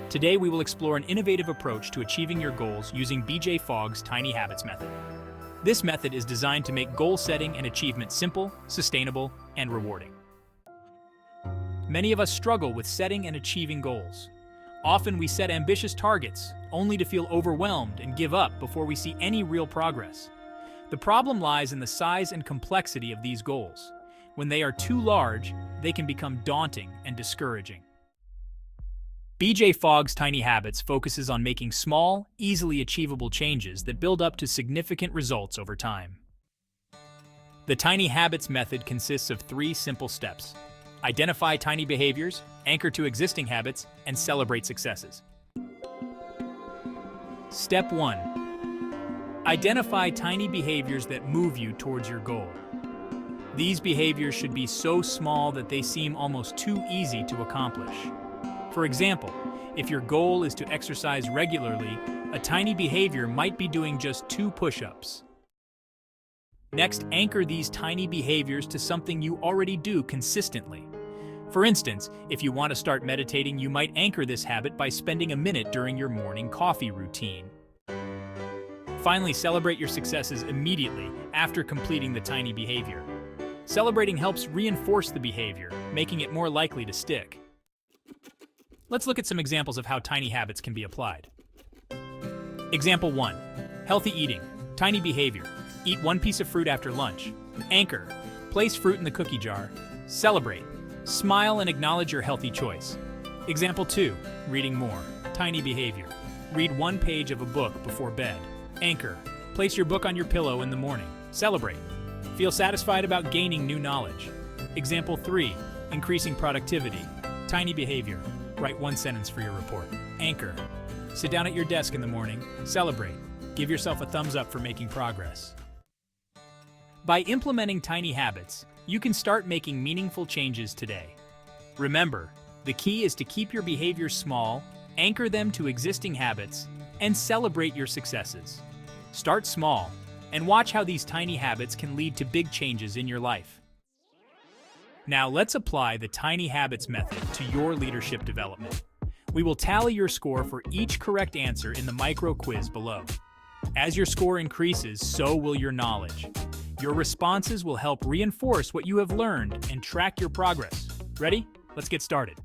Today we will explore an innovative approach to achieving your goals using Fogg's Tiny Habits method. This method is designed to make goal setting and achievement simple, sustainable, and rewarding. Many of us struggle with setting and achieving goals. Often we set ambitious targets, only to feel overwhelmed and give up before we see any real progress. The problem lies in the size and complexity of these goals. When they are too large, they can become daunting and discouraging. Fogg's Tiny Habits focuses on making small, easily achievable changes that build up to significant results over time. The Tiny Habits method consists of 3 simple steps: identify tiny behaviors, anchor to existing habits, and celebrate successes. Step 1. Identify tiny behaviors that move you towards your goal. These behaviors should be so small that they seem almost too easy to accomplish. For example, if your goal is to exercise regularly, a tiny behavior might be doing just 2 push-ups. Next, anchor these tiny behaviors to something you already do consistently. For instance, if you want to start meditating, you might anchor this habit by spending a minute during your morning coffee routine. Finally, celebrate your successes immediately after completing the tiny behavior. Celebrating helps reinforce the behavior, making it more likely to stick. Let's look at some examples of how tiny habits can be applied. Example 1. Healthy eating. Tiny behavior. Eat 1 piece of fruit after lunch. Anchor. Place fruit in the cookie jar. Celebrate. Smile and acknowledge your healthy choice. Example 2. Reading more. Tiny behavior. Read 1 page of a book before bed. Anchor. Place your book on your pillow in the morning. Celebrate. Feel satisfied about gaining new knowledge. Example 3. Increasing productivity. Tiny behavior. Write 1 sentence for your report. Anchor. Sit down at your desk in the morning. Celebrate. Give yourself a thumbs up for making progress. By implementing tiny habits, you can start making meaningful changes today. Remember, the key is to keep your behaviors small, anchor them to existing habits, and celebrate your successes. Start small, and watch how these tiny habits can lead to big changes in your life. Now let's apply the Tiny Habits method to your leadership development. We will tally your score for each correct answer in the micro quiz below. As your score increases, so will your knowledge. Your responses will help reinforce what you have learned and track your progress. Ready? Let's get started.